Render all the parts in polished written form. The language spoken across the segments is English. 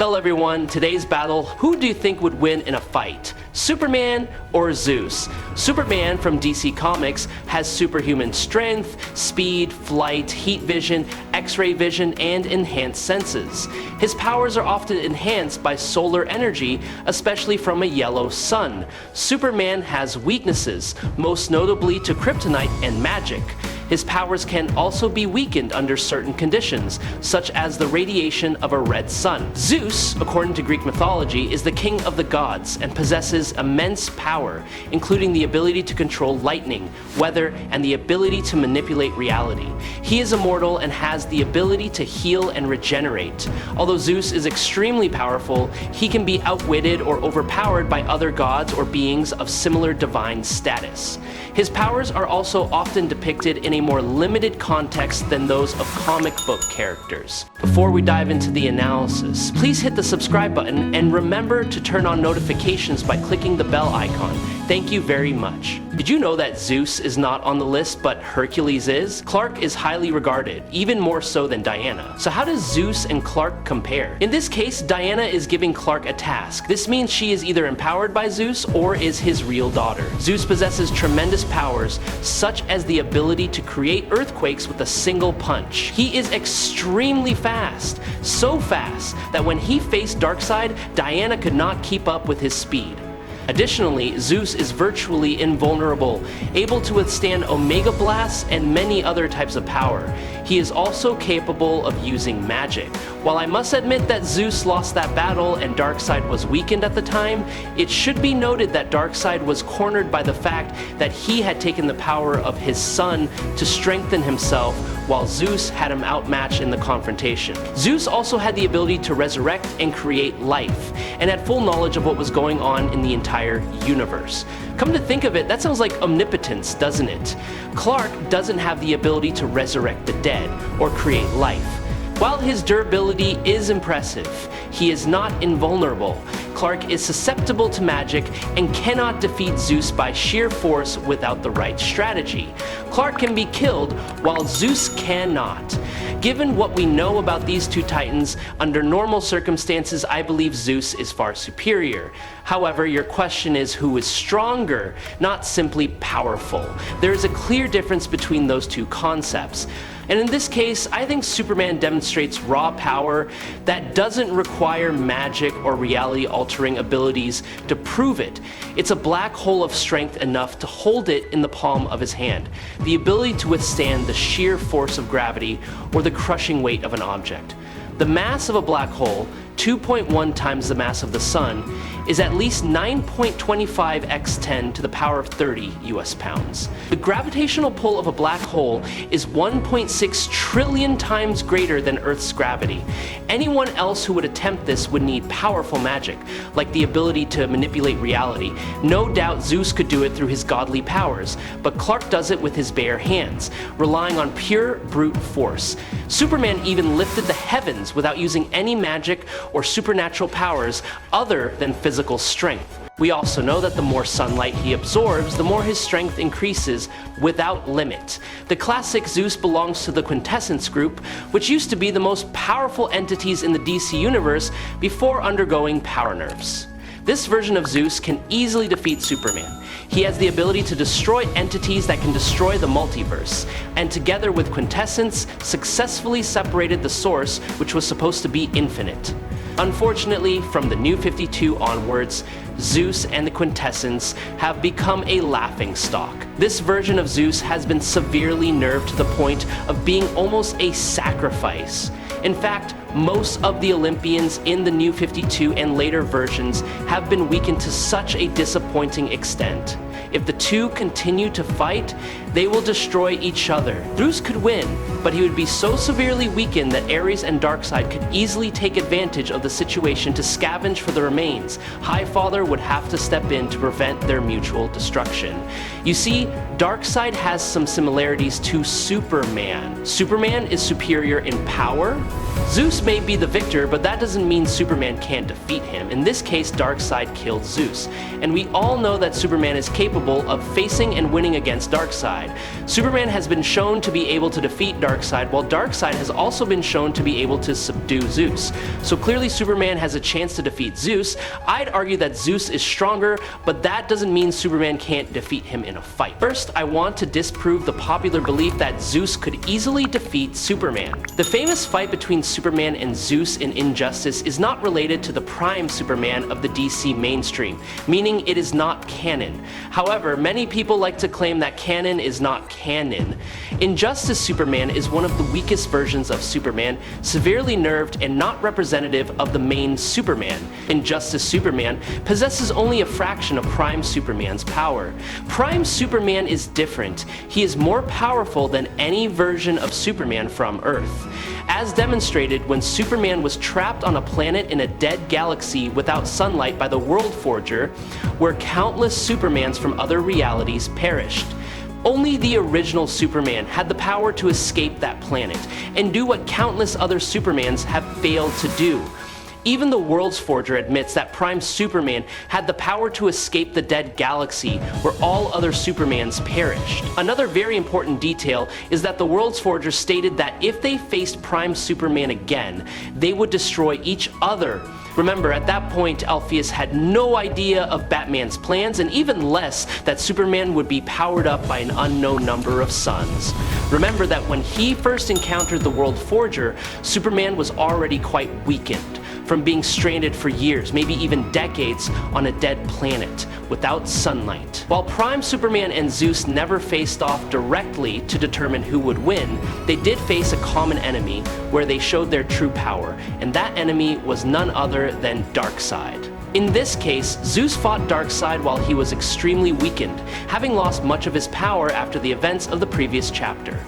Well everyone, today's battle, who do you think would win in a fight? Superman or Zeus? Superman from DC Comics has superhuman strength, speed, flight, heat vision, X-ray vision, and enhanced senses. His powers are often enhanced by solar energy, especially from a yellow sun. Superman has weaknesses, most notably to kryptonite and magic. His powers can also be weakened under certain conditions, such as the radiation of a red sun. Zeus, according to Greek mythology, is the king of the gods and possesses immense power, including the ability to control lightning, weather, and the ability to manipulate reality. He is immortal and has the ability to heal and regenerate. Although Zeus is extremely powerful, he can be outwitted or overpowered by other gods or beings of similar divine status. His powers are also often depicted in a more limited context than those of comic book characters. Before we dive into the analysis, please hit the subscribe button and remember to turn on notifications by clicking the bell icon. Thank you very much. Did you know that Zeus is not on the list but Hercules is? Clark is highly regarded, even more so than Diana. So how does Zeus and Clark compare? In this case, Diana is giving Clark a task. This means she is either empowered by Zeus or is his real daughter. Zeus possesses tremendous powers, such as the ability to create earthquakes with a single punch. He is extremely fast, so fast that when he faced Darkseid, Diana could not keep up with his speed. Additionally, Zeus is virtually invulnerable, able to withstand Omega Blasts and many other types of power. He is also capable of using magic. While I must admit that Zeus lost that battle and Darkseid was weakened at the time, it should be noted that Darkseid was cornered by the fact that he had taken the power of his son to strengthen himself, while Zeus had him outmatched in the confrontation. Zeus also had the ability to resurrect and create life, and had full knowledge of what was going on in the entire universe. Come to think of it, that sounds like omnipotence, doesn't it? Clark doesn't have the ability to resurrect the dead or create life. While his durability is impressive, he is not invulnerable. Clark is susceptible to magic and cannot defeat Zeus by sheer force without the right strategy. Clark can be killed, while Zeus cannot. Given what we know about these two titans, under normal circumstances, I believe Zeus is far superior. However, your question is who is stronger, not simply powerful. There is a clear difference between those two concepts. And in this case, I think Superman demonstrates raw power that doesn't require magic or reality-altering abilities to prove it. It's a black hole of strength enough to hold it in the palm of his hand. The ability to withstand the sheer force of gravity or the crushing weight of an object. The mass of a black hole, 2.1 times the mass of the sun, is at least 9.25 x 10 to the power of 30 US pounds. The gravitational pull of a black hole is 1.6 trillion times greater than Earth's gravity. Anyone else who would attempt this would need powerful magic, like the ability to manipulate reality. No doubt Zeus could do it through his godly powers, but Clark does it with his bare hands, relying on pure brute force. Superman even lifted the heavens without using any magic or supernatural powers other than physical strength. We also know that the more sunlight he absorbs, the more his strength increases without limit. The classic Zeus belongs to the Quintessence group, which used to be the most powerful entities in the DC universe before undergoing power nerfs. This version of Zeus can easily defeat Superman. He has the ability to destroy entities that can destroy the multiverse, and together with Quintessence, successfully separated the Source, which was supposed to be infinite. Unfortunately, from the New 52 onwards, Zeus and the Quintessence have become a laughingstock. This version of Zeus has been severely nerfed to the point of being almost a sacrifice. In fact, most of the Olympians in the New 52 and later versions have been weakened to such a disappointing extent. If the two continue to fight, they will destroy each other. Zeus could win, but he would be so severely weakened that Ares and Darkseid could easily take advantage of the situation to scavenge for the remains. Highfather would have to step in to prevent their mutual destruction. You see, Darkseid has some similarities to Superman. Superman is superior in power. Zeus may be the victor, but that doesn't mean Superman can't defeat him. In this case, Darkseid killed Zeus, and we all know that Superman is capable of facing and winning against Darkseid. Darkseid. Superman has been shown to be able to defeat Darkseid, while Darkseid has also been shown to be able to subdue Zeus. So clearly Superman has a chance to defeat Zeus. I'd argue that Zeus is stronger, but that doesn't mean Superman can't defeat him in a fight. First, I want to disprove the popular belief that Zeus could easily defeat Superman. The famous fight between Superman and Zeus in Injustice is not related to the Prime Superman of the DC mainstream, meaning it is not canon. However, many people like to claim that canon is not canon. Injustice Superman is one of the weakest versions of Superman, severely nerfed and not representative of the main Superman. Injustice Superman possesses only a fraction of Prime Superman's power. Prime Superman is different. He is more powerful than any version of Superman from Earth. As demonstrated when Superman was trapped on a planet in a dead galaxy without sunlight by the World Forger, where countless Supermans from other realities perished. Only the original Superman had the power to escape that planet and do what countless other Supermans have failed to do. Even the World's Forger admits that Prime Superman had the power to escape the dead galaxy where all other Supermans perished. Another very important detail is that the World's Forger stated that if they faced Prime Superman again, they would destroy each other. Remember, at that point, Alpheus had no idea of Batman's plans, and even less that Superman would be powered up by an unknown number of suns. Remember that when he first encountered the World Forger, Superman was already quite weakened from being stranded for years, maybe even decades, on a dead planet without sunlight. While Prime Superman and Zeus never faced off directly to determine who would win, they did face a common enemy where they showed their true power, and that enemy was none other than Darkseid. In this case, Zeus fought Darkseid while he was extremely weakened, having lost much of his power after the events of the previous chapter.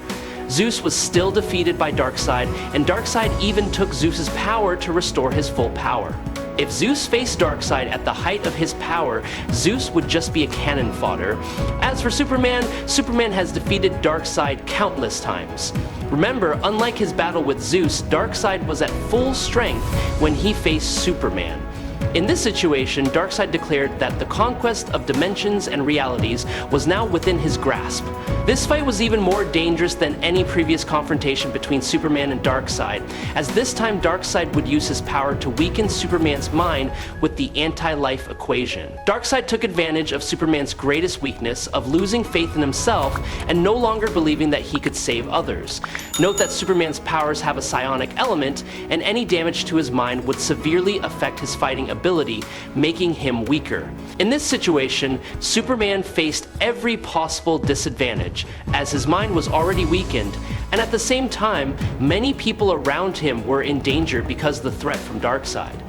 Zeus was still defeated by Darkseid, and Darkseid even took Zeus's power to restore his full power. If Zeus faced Darkseid at the height of his power, Zeus would just be a cannon fodder. As for Superman, Superman has defeated Darkseid countless times. Remember, unlike his battle with Zeus, Darkseid was at full strength when he faced Superman. In this situation, Darkseid declared that the conquest of dimensions and realities was now within his grasp. This fight was even more dangerous than any previous confrontation between Superman and Darkseid, as this time Darkseid would use his power to weaken Superman's mind with the anti-life equation. Darkseid took advantage of Superman's greatest weakness of losing faith in himself and no longer believing that he could save others. Note that Superman's powers have a psionic element, and any damage to his mind would severely affect his fighting ability, making him weaker. In this situation, Superman faced every possible disadvantage, as his mind was already weakened, and at the same time, many people around him were in danger because of the threat from Darkseid.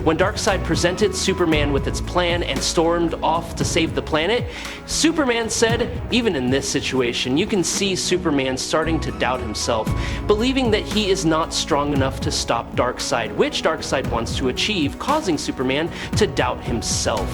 When Darkseid presented Superman with its plan and stormed off to save the planet, Superman said, even in this situation, you can see Superman starting to doubt himself, believing that he is not strong enough to stop Darkseid, which Darkseid wants to achieve, causing Superman to doubt himself.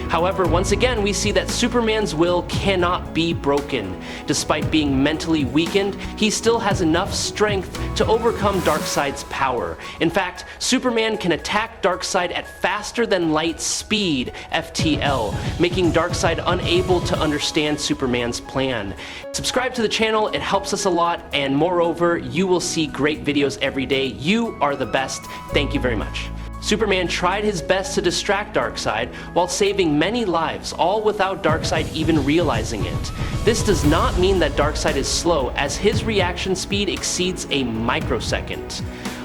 However, once again, we see that Superman's will cannot be broken. Despite being mentally weakened, he still has enough strength to overcome Darkseid's power. In fact, Superman can attack Darkseid at faster than light speed, FTL, making Darkseid unable to understand Superman's plan. Subscribe to the channel, it helps us a lot, and moreover, you will see great videos every day. You are the best. Thank you very much. Superman tried his best to distract Darkseid while saving many lives, all without Darkseid even realizing it. This does not mean that Darkseid is slow, as his reaction speed exceeds a microsecond.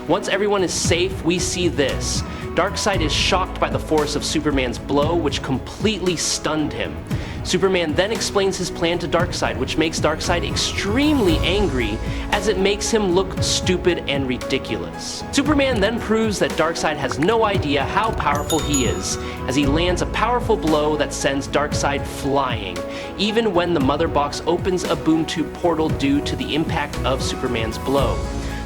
Once everyone is safe, we see this. Darkseid is shocked by the force of Superman's blow, which completely stunned him. Superman then explains his plan to Darkseid, which makes Darkseid extremely angry, as it makes him look stupid and ridiculous. Superman then proves that Darkseid has no idea how powerful he is, as he lands a powerful blow that sends Darkseid flying, even when the Mother Box opens a boom tube portal due to the impact of Superman's blow.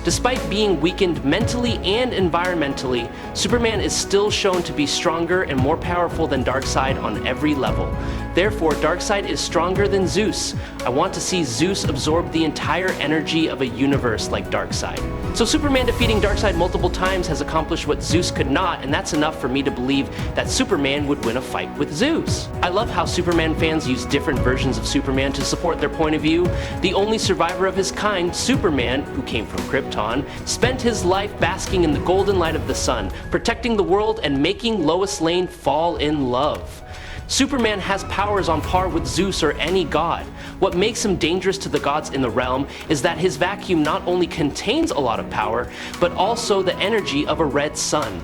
Despite being weakened mentally and environmentally, Superman is still shown to be stronger and more powerful than Darkseid on every level. Therefore, Darkseid is stronger than Zeus. I want to see Zeus absorb the entire energy of a universe like Darkseid. So Superman defeating Darkseid multiple times has accomplished what Zeus could not, and that's enough for me to believe that Superman would win a fight with Zeus. I love how Superman fans use different versions of Superman to support their point of view. The only survivor of his kind, Superman, who came from Krypton, spent his life basking in the golden light of the sun, protecting the world and making Lois Lane fall in love. Superman has powers on par with Zeus or any god. What makes him dangerous to the gods in the realm is that his vacuum not only contains a lot of power, but also the energy of a red sun.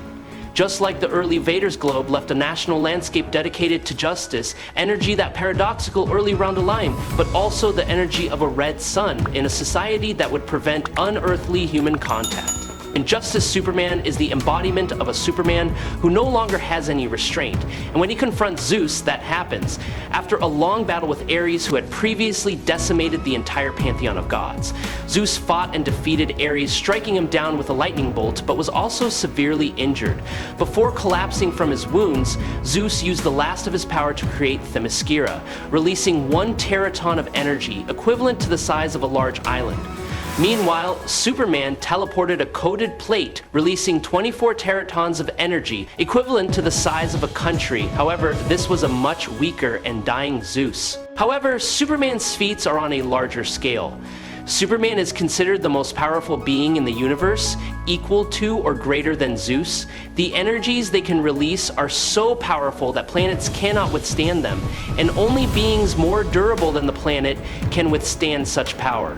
Just like the early Vader's globe left a national landscape dedicated to justice, energy that paradoxical early Roundaline, but also the energy of a red sun in a society that would prevent unearthly human contact. Injustice Superman is the embodiment of a Superman who no longer has any restraint, and when he confronts Zeus, that happens. After a long battle with Ares, who had previously decimated the entire pantheon of gods, Zeus fought and defeated Ares, striking him down with a lightning bolt, but was also severely injured. Before collapsing from his wounds, Zeus used the last of his power to create Themyscira, releasing 1 teraton of energy, equivalent to the size of a large island. Meanwhile, Superman teleported a coated plate, releasing 24 teratons of energy, equivalent to the size of a country. However, this was a much weaker and dying Zeus. However, Superman's feats are on a larger scale. Superman is considered the most powerful being in the universe, equal to or greater than Zeus. The energies they can release are so powerful that planets cannot withstand them, and only beings more durable than the planet can withstand such power.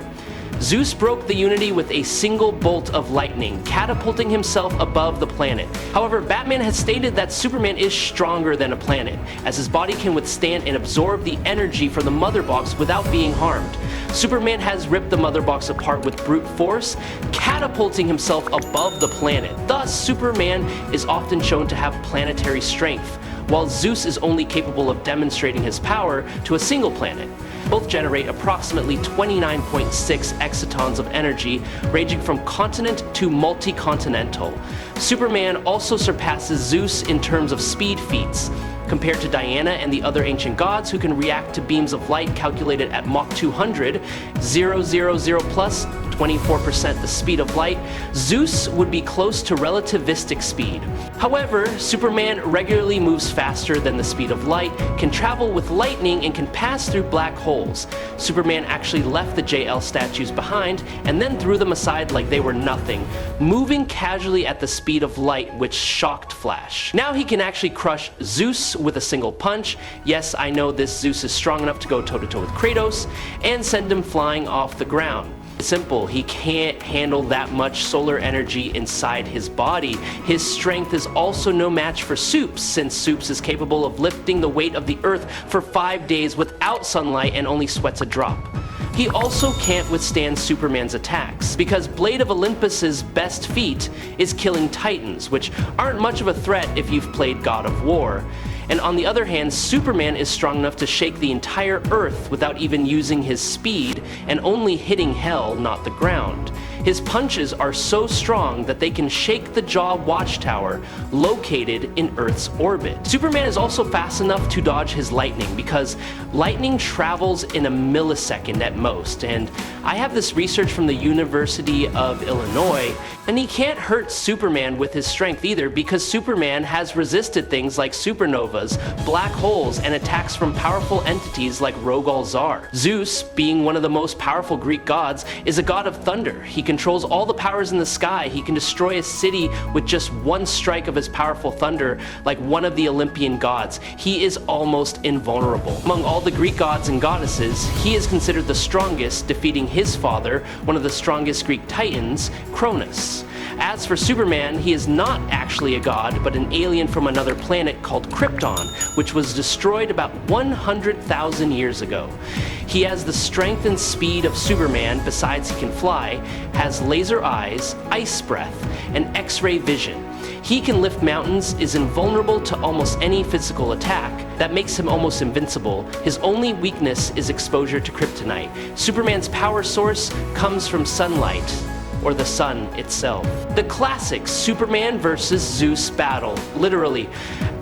Zeus broke the unity with a single bolt of lightning, catapulting himself above the planet. However, Batman has stated that Superman is stronger than a planet, as his body can withstand and absorb the energy from the Mother Box without being harmed. Superman has ripped the Mother Box apart with brute force, catapulting himself above the planet. Thus, Superman is often shown to have planetary strength, while Zeus is only capable of demonstrating his power to a single planet. Both generate approximately 29.6 exatons of energy, ranging from continent to multi-continental. Superman also surpasses Zeus in terms of speed feats, compared to Diana and the other ancient gods who can react to beams of light calculated at Mach 200, 000 plus 24% the speed of light. Zeus would be close to relativistic speed. However, Superman regularly moves faster than the speed of light, can travel with lightning, and can pass through black holes. Superman actually left the JL statues behind and then threw them aside like they were nothing, moving casually at the speed of light, which shocked Flash. Now he can actually crush Zeus with a single punch. Yes, I know this Zeus is strong enough to go toe-to-toe with Kratos and send him flying off the ground. Simple, he can't handle that much solar energy inside his body. His strength is also no match for Supes, since Supes is capable of lifting the weight of the Earth for 5 days without sunlight and only sweats a drop. He also can't withstand Superman's attacks, because Blade of Olympus's best feat is killing Titans, which aren't much of a threat if you've played God of War. And on the other hand, Superman is strong enough to shake the entire Earth without even using his speed, and only hitting hell, not the ground. His punches are so strong that they can shake the Jaw Watchtower, located in Earth's orbit. Superman is also fast enough to dodge his lightning, because lightning travels in a millisecond at most, and I have this research from the University of Illinois, and he can't hurt Superman with his strength either, because Superman has resisted things like supernovas, black holes, and attacks from powerful entities like Rogol Zar. Zeus, being one of the most powerful Greek gods, is a god of thunder. He controls all the powers in the sky. He can destroy a city with just one strike of his powerful thunder, like one of the Olympian gods. He is almost invulnerable. Among all the Greek gods and goddesses, he is considered the strongest, defeating his father, one of the strongest Greek titans, Cronus. As for Superman, he is not actually a god, but an alien from another planet called Krypton, which was destroyed about 100,000 years ago. He has the strength and speed of Superman, besides he can fly, has laser eyes, ice breath, and X-ray vision. He can lift mountains, is invulnerable to almost any physical attack. That makes him almost invincible. His only weakness is exposure to kryptonite. Superman's power source comes from sunlight. or the sun itself. The classic Superman versus Zeus battle. Literally,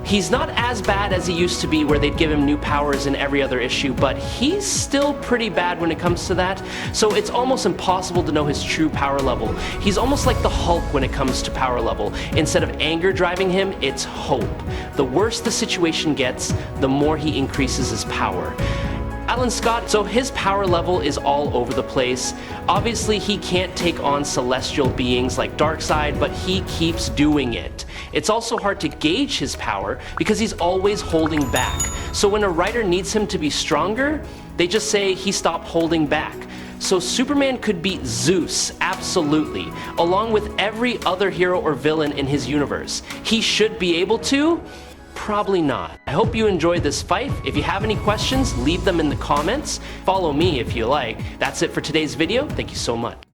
he's not as bad as he used to be where they'd give him new powers in every other issue, but he's still pretty bad when it comes to that, so it's almost impossible to know his true power level. He's almost like the Hulk when it comes to power level. Instead of anger driving him, it's hope. The worse the situation gets, the more he increases his power. Alan Scott, so his power level is all over the place. Obviously, he can't take on celestial beings like Darkseid, but he keeps doing it. It's also hard to gauge his power because he's always holding back. So when a writer needs him to be stronger, they just say he stopped holding back. So Superman could beat Zeus, absolutely, along with every other hero or villain in his universe. He should be able to. Probably not. I hope you enjoyed this fight. If you have any questions, leave them in the comments. Follow me if you like. That's it for today's video. Thank you so much.